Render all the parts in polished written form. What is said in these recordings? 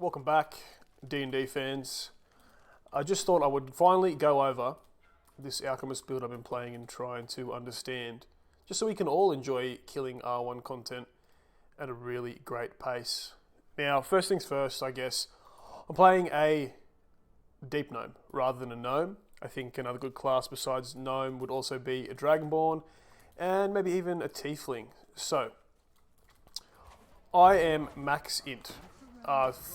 Welcome back, D&D fans. I just thought I would finally go over this Alchemist build I've been playing and trying to understand, just so we can all enjoy killing R1 content at a really great pace. Now, first things first, I guess, I'm playing a Deep Gnome rather than a Gnome. I think another good class besides Gnome would also be a Dragonborn and maybe even a Tiefling. So, I am max int.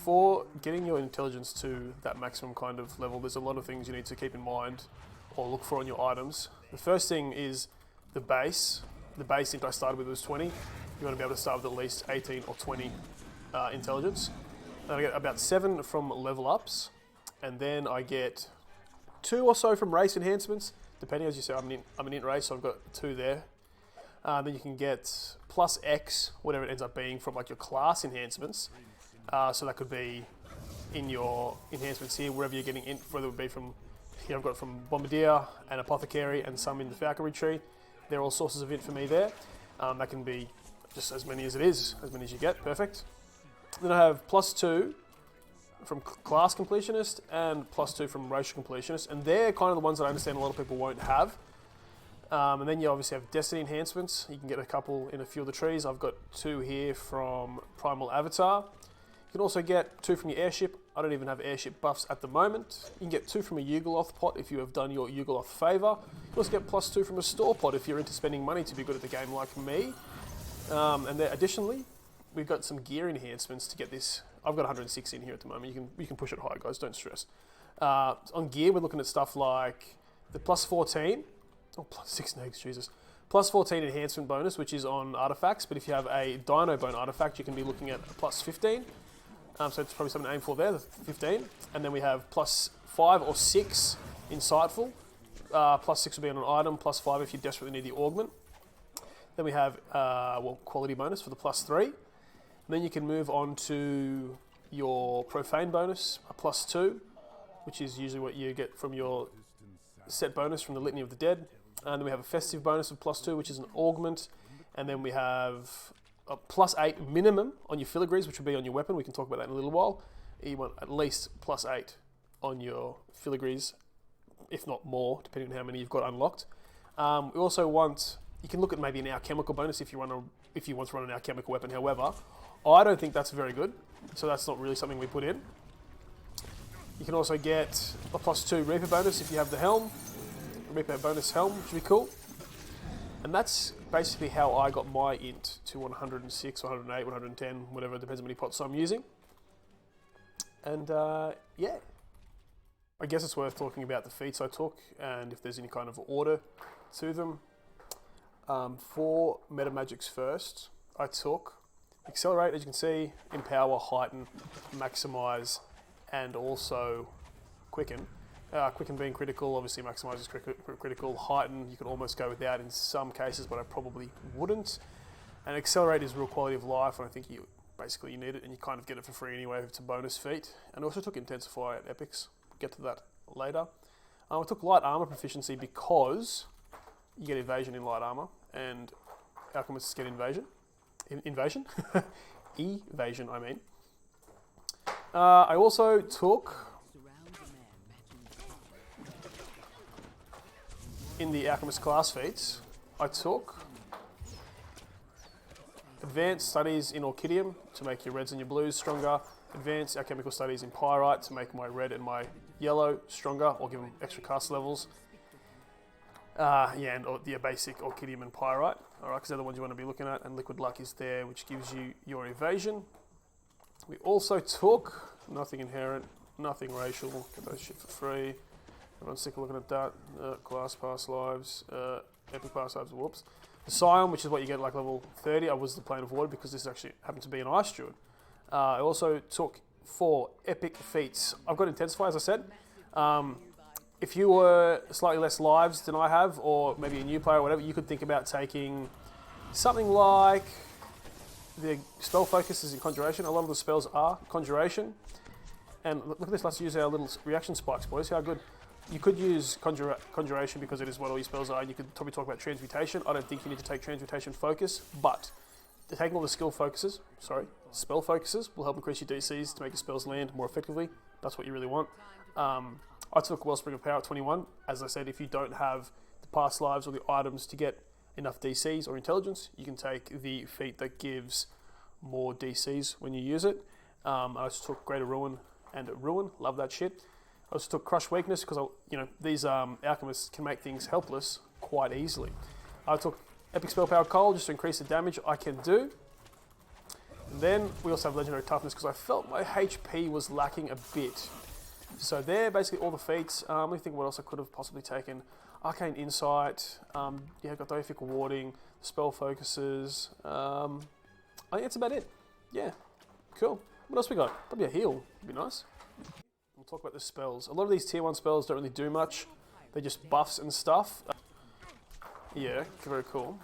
For getting your intelligence to that maximum kind of level, there's a lot of things you need to keep in mind or look for on your items. The first thing is the base. The base int I started with was 20. You want to be able to start with at least 18 or 20 intelligence. Then I get about 7 from level ups, and then I get 2 or so from race enhancements, depending, as you say, I'm an int race, so I've got 2 there. Then you can get plus X, whatever it ends up being, from like your class enhancements. So that could be in your enhancements here, wherever you're getting in, whether it would be from, here I've got from Bombardier and Apothecary and some in the Falconry tree. They're all sources of int for me there. That can be just as many as it is, as many as you get, perfect. Then I have plus 2 from class completionist and plus 2 from racial completionist, and they're kind of the ones that I understand a lot of people won't have. And then you obviously have destiny enhancements. You can get a couple in a few of the trees. I've got 2 here from Primal Avatar. You can also get 2 from your airship. I don't even have airship buffs at the moment. You can get 2 from a Yugoloth pot if you have done your Yugoloth favour. You can also get plus 2 from a store pot if you're into spending money to be good at the game like me. And then additionally, we've got some gear enhancements to get this. I've got 106 in here at the moment. You can push it high, guys, don't stress. On gear, we're looking at stuff like the plus 14. Oh, plus 6 negs, Jesus. Plus 14 enhancement bonus, which is on artifacts, but if you have a Dino Bone artifact, you can be looking at a plus 15. So it's probably something to aim for there, the 15. And then we have plus 5 or 6 insightful. Plus 6 will be on an item, plus 5 if you desperately need the augment. Then we have quality bonus for the plus 3. And then you can move on to your profane bonus, a plus 2, which is usually what you get from your set bonus from the Litany of the Dead. And then we have a festive bonus of plus 2, which is an augment. And then we have a plus 8 minimum on your filigrees, which will be on your weapon. We can talk about that in a little while. You want at least plus 8 on your filigrees, if not more, depending on how many you've got unlocked. We also want, you can look at maybe an alchemical bonus if you want to run an alchemical weapon. However, I don't think that's very good, so that's not really something we put in. You can also get a plus 2 Reaper bonus if you have the helm. Reaper bonus helm, which would be cool. And that's basically how I got my int to 106, 108, 110, whatever, it depends how many pots I'm using. And yeah, I guess it's worth talking about the feats I took and if there's any kind of order to them. For meta magics first, I took Accelerate, as you can see, Empower, Heighten, Maximize, and also Quicken. Quicken being critical, obviously Maximize is critical. Heighten, you could almost go without in some cases, but I probably wouldn't. And Accelerate is real quality of life, and I think you need it, and you kind of get it for free anyway. It's a bonus feat. And I also took Intensify at Epics. We'll get to that later. I took Light Armor Proficiency because you get Evasion in Light Armor, and Alchemists get Invasion. Invasion? Evasion, I mean. I also took, in the Alchemist class feats, I took Advanced Studies in Orchidium to make your reds and your blues stronger, Advanced Alchemical Studies in Pyrite to make my red and my yellow stronger, or give them extra cast levels. And the basic Orchidium and Pyrite, alright, because they're the ones you want to be looking at, and Liquid Luck is there, which gives you your evasion. We also took nothing inherent, nothing racial, get those shit for free. Everyone's sick of looking at that. Class pass lives, epic pass lives, whoops. The Scion, which is what you get at like level 30, I was the Plane of Water because this actually happened to be an Ice Druid. I also took 4 epic feats. I've got Intensify, as I said. If you were slightly less lives than I have, or maybe a new player or whatever, you could think about taking something like the spell focus is in Conjuration. A lot of the spells are Conjuration. And look at this, let's use our little reaction spikes, boys. How good. You could use Conjuration because it is what all your spells are, and you could probably talk about Transmutation. I don't think you need to take Transmutation focus, but taking all the spell focuses will help increase your DCs to make your spells land more effectively. That's what you really want. I took Wellspring of Power at 21. As I said, if you don't have the past lives or the items to get enough DCs or intelligence, you can take the feat that gives more DCs when you use it. I also took Greater Ruin and Ruin. Love that shit. I also took Crush Weakness because these alchemists can make things helpless quite easily. I took Epic Spell Power Cold just to increase the damage I can do. And then we also have Legendary Toughness because I felt my HP was lacking a bit. So they're basically all the feats. Let me think what else I could have possibly taken. Arcane Insight. Yeah, got Deific Warding, Spell Focuses. I think that's about it. Yeah, cool. What else we got? Probably a heal. Would be nice. We'll talk about the spells. A lot of these tier 1 spells don't really do much. They're just buffs and stuff. Yeah, very cool.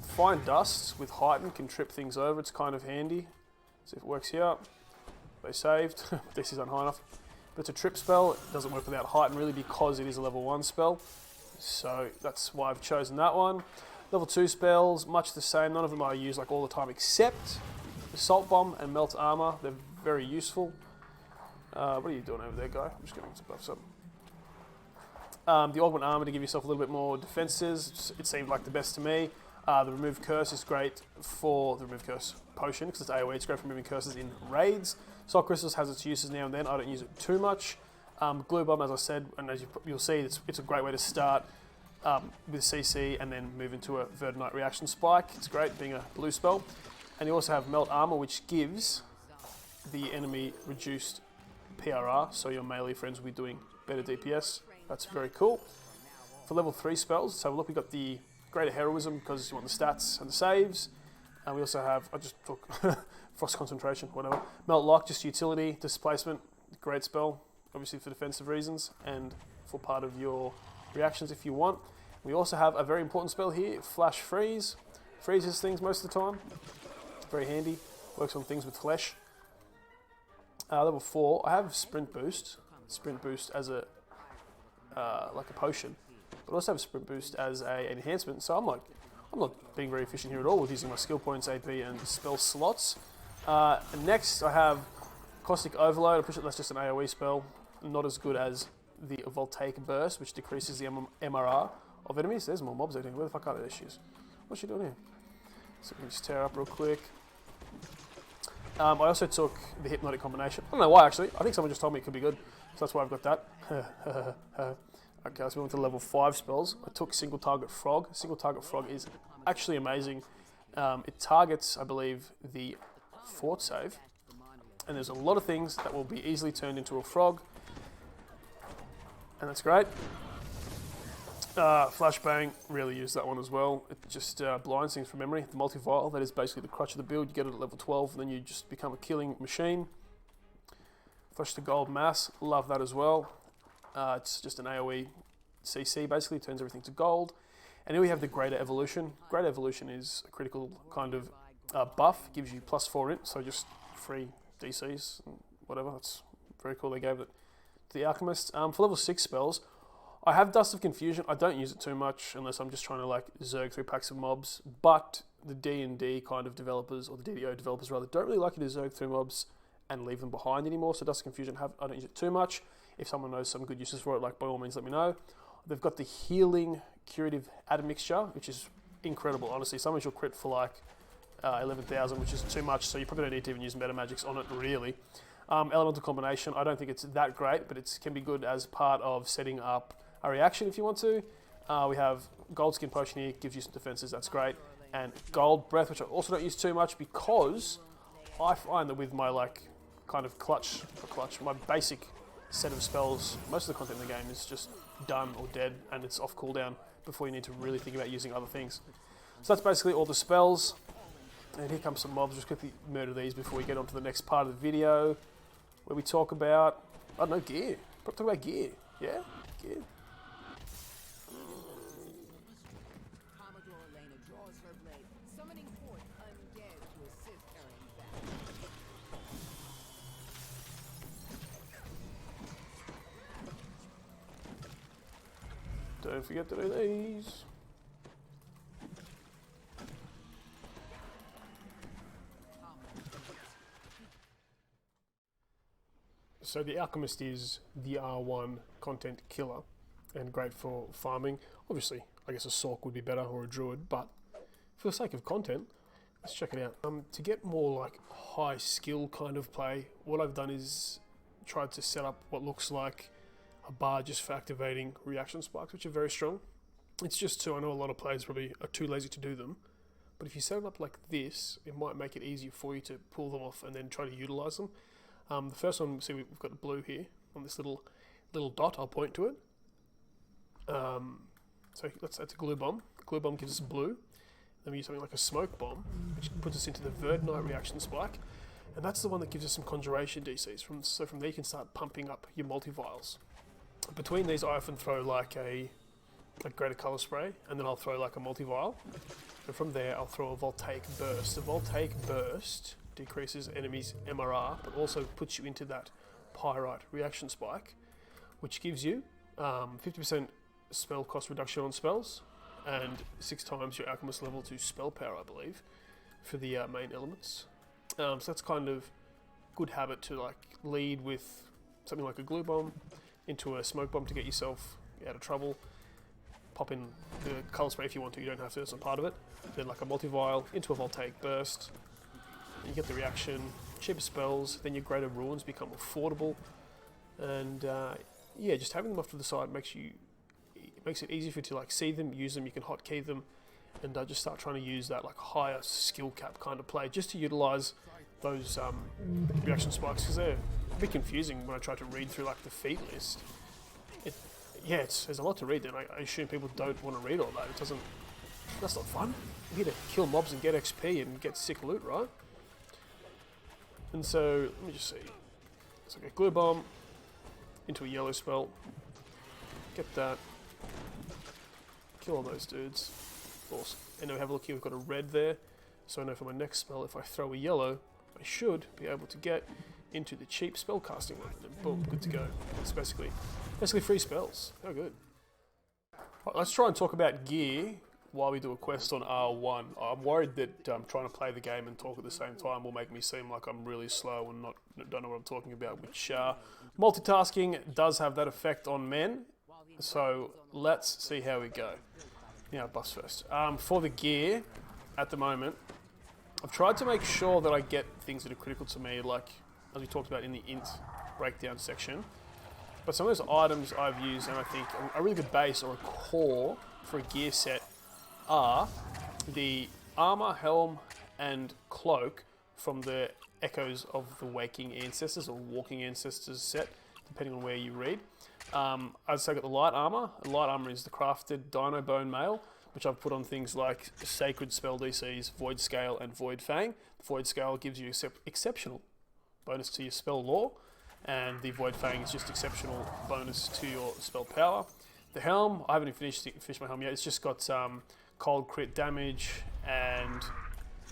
Fine Dust with Heighten can trip things over. It's kind of handy. See if it works here. They saved. This is not high enough. But it's a trip spell. It doesn't work without Heighten really because it is a level 1 spell. So that's why I've chosen that one. Level 2 spells, much the same. None of them I use like all the time except Assault Bomb and Melt Armor. They're very useful. What are you doing over there, guy? I'm just getting some buffs up. The Augment Armor to give yourself a little bit more defenses. It seemed like the best to me. The Remove Curse is great for the Remove Curse potion because it's AoE. It's great for removing curses in raids. Soul Crystals has its uses now and then. I don't use it too much. Glue Bomb, as I said, and as you'll see, it's a great way to start with CC and then move into a Verdant Reaction Spike. It's great being a blue spell. And you also have Melt Armor, which gives the enemy reduced PRR, so your melee friends will be doing better DPS. That's very cool. For level 3 spells, let's have a look. We've got the Greater Heroism because you want the stats and the saves. And we also have, I just took Frost Concentration, whatever. Melt Lock, just utility, displacement, great spell, obviously for defensive reasons and for part of your reactions if you want. We also have a very important spell here, Flash Freeze. Freezes things most of the time. Very handy, works on things with flesh. Level 4, I have Sprint Boost. Sprint Boost as a like a potion, but also have Sprint Boost as an enhancement. So I'm not being very efficient here at all with using my skill points, AP, and spell slots. And next, I have Caustic Overload. I'm pretty sure that's just an AoE spell, not as good as the Voltaic Burst, which decreases the MRR of enemies. There's more mobs out here. Where the fuck are they? Issues? What's she doing here? So we can just tear up real quick. I also took the Hypnotic Combination. I don't know why, actually. I think someone just told me it could be good, so that's why I've got that. Okay, let's move on to level 5 spells. I took Single Target Frog. Single Target Frog is actually amazing. It targets, I believe, the fort save, and there's a lot of things that will be easily turned into a frog, and that's great. Flashbang, really use that one as well. It just blinds things from memory. The Multi-Vial, that is basically the crutch of the build. You get it at level 12, and then you just become a killing machine. Flush the Gold Mass, love that as well. It's just an AoE CC, basically, turns everything to gold. And then we have the Greater Evolution. Greater Evolution is a critical kind of buff, gives you +4 int, so just free DCs and whatever. That's very cool, they gave it to the Alchemist. For level 6 spells, I have Dust of Confusion. I don't use it too much unless I'm just trying to like zerg through packs of mobs, but the D&D kind of developers, or the DDO developers rather, don't really like you to zerg through mobs and leave them behind anymore, so Dust of Confusion, I don't use it too much. If someone knows some good uses for it, like by all means let me know. They've got the Healing Curative Admixture, which is incredible, honestly. Sometimes you'll crit for like 11,000, which is too much, so you probably don't need to even use meta magics on it, really. Elemental Combination, I don't think it's that great, but it can be good as part of setting up a reaction if you want to. We have Gold Skin Potion here, gives you some defenses, that's great. And Gold Breath, which I also don't use too much because I find that with my like kind of my basic set of spells, most of the content in the game is just done or dead and it's off cooldown before you need to really think about using other things. So that's basically all the spells. And here comes some mobs. Just quickly murder these before we get on to the next part of the video where we talk about, I don't know, gear. Probably talk about gear. Yeah? Gear. Don't forget to do these. So the Alchemist is the R1 content killer and great for farming. Obviously, I guess a Sorc would be better or a Druid, but for the sake of content, let's check it out. To get more like high skill kind of play, what I've done is tried to set up what looks like a bar just for activating reaction spikes, which are very strong. It's just I know a lot of players probably are too lazy to do them, but if you set it up like this, it might make it easier for you to pull them off and then try to utilize them. The first one, see, we've got the blue here on this little dot. I'll point to it. So that's a glue bomb. The glue bomb gives us blue. Then we use something like a smoke bomb, which puts us into the Verdnite reaction spike, and that's the one that gives us some conjuration DCs. So from there you can start pumping up your multi-vials. Between these, I often throw like a greater color spray, and then I'll throw like a multi-vial. And from there, I'll throw a voltaic burst. The voltaic burst decreases enemies' MRR, but also puts you into that pyrite reaction spike, which gives you 50% spell cost reduction on spells, and 6 times your alchemist level to spell power, I believe, for the main elements. So that's kind of good habit to like lead with something like a glue bomb into a smoke bomb to get yourself out of trouble. Pop in the color spray if you want to, you don't have to, it's not part of it. Then like a multi-vial into a voltaic burst. You get the reaction, cheaper spells, then your greater ruins become affordable. And yeah, just having them off to the side makes it easy for you to like see them, use them, you can hotkey them, and just start trying to use that like higher skill cap kind of play just to utilize those reaction spikes, because they're a bit confusing when I try to read through like the feat list. There's a lot to read then. I assume people don't want to read all that. That's not fun. You're here to kill mobs and get XP and get sick loot, right? And so, let me just see. It's like a glue bomb into a yellow spell. Get that. Kill all those dudes. Awesome. And now we have a look here, we've got a red there. So I know for my next spell, if I throw a yellow, I should be able to get into the cheap spell casting one. And boom, good to go. It's basically free spells. How good. Right, let's try and talk about gear while we do a quest on R1. I'm worried that trying to play the game and talk at the same time will make me seem like I'm really slow and don't know what I'm talking about, which multitasking does have that effect on men. So let's see how we go. Now, buffs first. For the gear, at the moment, I've tried to make sure that I get things that are critical to me, like as we talked about in the int breakdown section. But some of those items I've used, and I think a really good base or a core for a gear set are the armor, helm, and cloak from the Echoes of the Waking Ancestors or Walking Ancestors set, depending on where you read. I'd say I got the light armor. The light armor is the crafted Dino Bone Mail, which I've put on things like Sacred Spell DCs, Void Scale, and Void Fang. The Void Scale gives you exceptional bonus to your spell lore, and the Void Fang is just exceptional bonus to your spell power. The helm, I haven't even finished my helm yet. It's just got cold crit damage and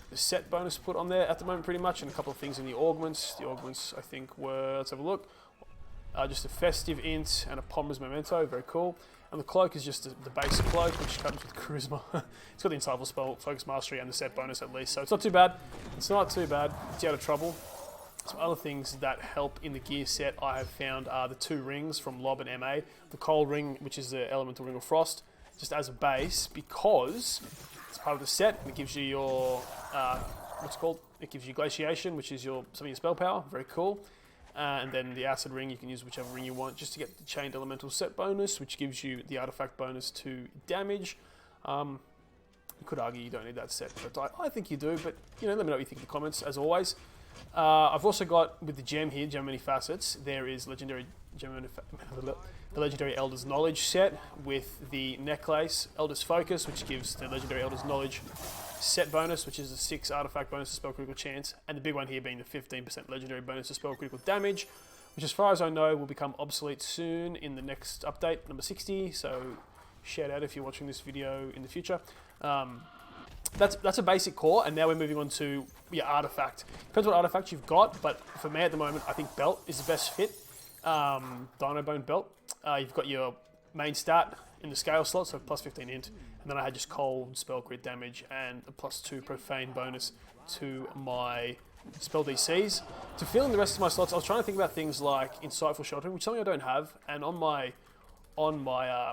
the set bonus put on there at the moment pretty much, and a couple of things in the augments. The augments I think were, let's have a look, just a festive int and a Pommer's Memento, very cool. And the cloak is just the base cloak, which comes with charisma. It's got the insightful spell, focus mastery, and the set bonus at least, so it's not too bad. It's not too bad. It's out of trouble. Some other things that help in the gear set I have found are the 2 rings from Lob and MA. The cold ring, which is the elemental ring of frost, just as a base, because it's part of the set and it gives you your it gives you glaciation, which is some of your spell power, very cool. And then the acid ring, you can use whichever ring you want just to get the chained elemental set bonus, which gives you the artifact bonus to damage. You could argue you don't need that set, but I think you do. But let me know what you think in the comments, as always. I've also got, with the gem here, Gem Many Facets, there is the Legendary Elder's Knowledge set with the necklace, Elder's Focus, which gives the Legendary Elder's Knowledge set bonus, which is a 6 artifact bonus to spell critical chance, and the big one here being the 15% legendary bonus to spell critical damage, which as far as I know will become obsolete soon in the next update, number 60, so shout out if you're watching this video in the future. That's a basic core, and now we're moving on to your artifact. Depends what artifact you've got, but for me at the moment, I think belt is the best fit. Dino Bone belt. You've got your main stat in the scale slot, so plus 15 int, and then I had just cold spell crit damage and a plus 2 profane bonus to my spell DCs. To fill in the rest of my slots, I was trying to think about things like Insightful Sheltering, which is something I don't have, and on my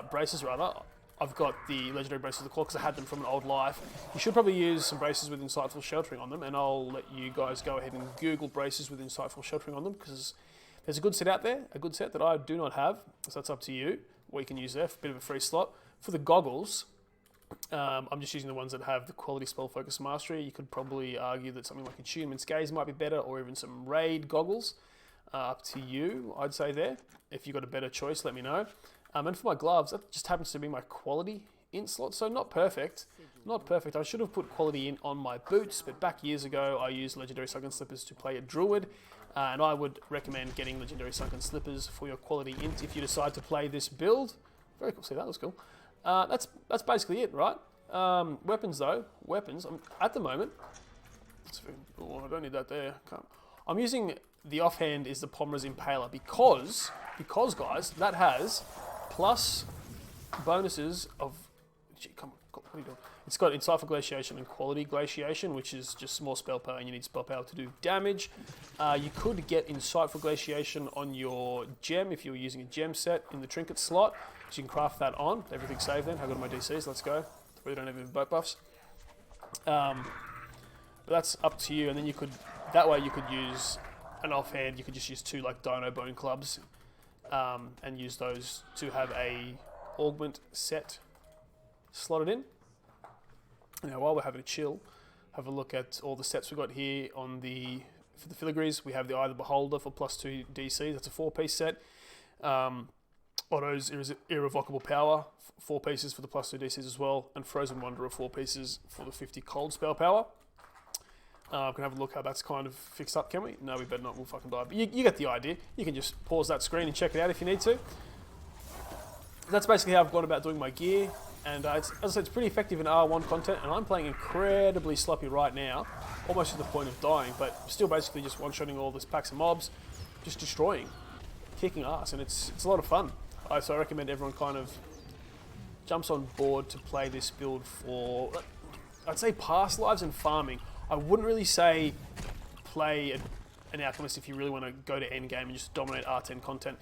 braces rather, I've got the Legendary Braces of the Claw because I had them from an old life. You should probably use some braces with Insightful Sheltering on them, and I'll let you guys go ahead and Google braces with Insightful Sheltering on them because there's a good set out there, a good set that I do not have, so that's up to you what you can use there for a bit of a free slot. For the goggles, I'm just using the ones that have the quality spell focus mastery. You could probably argue that something like Attunement's Gaze might be better, or even some raid goggles. Up to you, I'd say there. If you've got a better choice, let me know. And for my gloves, that just happens to be my quality in slot, so not perfect. Not perfect. I should have put quality in on my boots, but back years ago, I used Legendary Sunken Slippers to play a Druid, and I would recommend getting Legendary Sunken Slippers for your quality int if you decide to play this build. Very cool. See, that was cool. That's basically it, right? Weapons though, at the moment. Oh, I don't need that there. I'm using the offhand is the Pommers Impaler because guys, that has plus bonuses of. Gee, come on, what are you doing? It's got Insightful Glaciation and Quality Glaciation, which is just more spell power, and you need spell power to do damage. You could get Insightful Glaciation on your gem if you were using a gem set in the trinket slot. So you can craft that on. Everything's saved then. How good are my DCs? Let's go. We don't have any boat buffs. But that's up to you. And then you could, that way you could use an offhand. You could just use 2 like Dino Bone Clubs and use those to have a augment set slotted in. Now while we're having a chill, have a look at all the sets we've got here on the, for the filigrees. We have the Eye of the Beholder for +2 DC. That's a 4-piece set. Otto's Irrevocable Power, 4 pieces for the +2 DCs as well, and Frozen Wanderer 4 pieces for the 50 cold spell power. We can have a look how that's kind of fixed up, can we? No, we better not, we'll fucking die. But you get the idea. You can just pause that screen and check it out if you need to. That's basically how I've gone about doing my gear, and as I said, it's pretty effective in R1 content, and I'm playing incredibly sloppy right now, almost to the point of dying, but still basically just one-shotting all this packs of mobs, just destroying, kicking ass, and it's a lot of fun. So I recommend everyone kind of jumps on board to play this build for, I'd say, past lives and farming. I wouldn't really say play an Alchemist if you really want to go to endgame and just dominate R10 content.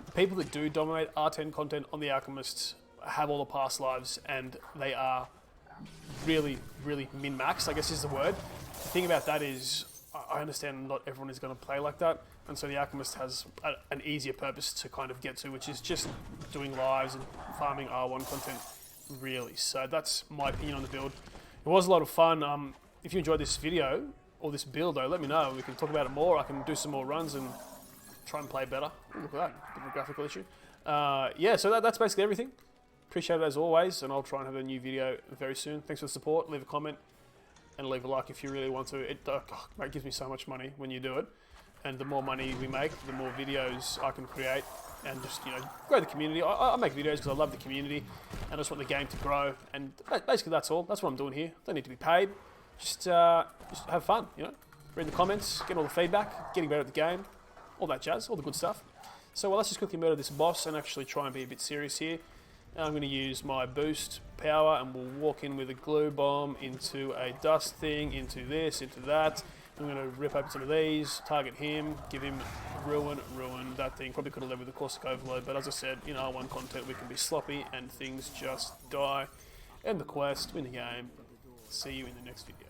The people that do dominate R10 content on the Alchemist have all the past lives, and they are really, really min-maxed, I guess is the word. The thing about that is, I understand not everyone is going to play like that, and so the Alchemist has an easier purpose to kind of get to, which is just doing lives and farming R1 content, really. So that's my opinion on the build. It was a lot of fun. If you enjoyed this video, or this build though, let me know. We can talk about it more. I can do some more runs and try and play better. Ooh, look at that, bit of a graphical issue. Yeah, so that's basically everything. Appreciate it as always, and I'll try and have a new video very soon. Thanks for the support. Leave a comment and leave a like if you really want to. It gives me so much money when you do it. And the more money we make, the more videos I can create and just, grow the community. I make videos because I love the community and I just want the game to grow. And basically that's all. That's what I'm doing here. Don't need to be paid. Just have fun, Read the comments, get all the feedback, getting better at the game, all that jazz, all the good stuff. So let's just quickly murder this boss and actually try and be a bit serious here. I'm going to use my boost power and we'll walk in with a glue bomb into a dust thing, into this, into that. I'm going to rip open some of these, target him, give him ruin that thing. Probably could have led with the Caustic Overload, but as I said, in R1 content we can be sloppy and things just die. End the quest, win the game. See you in the next video.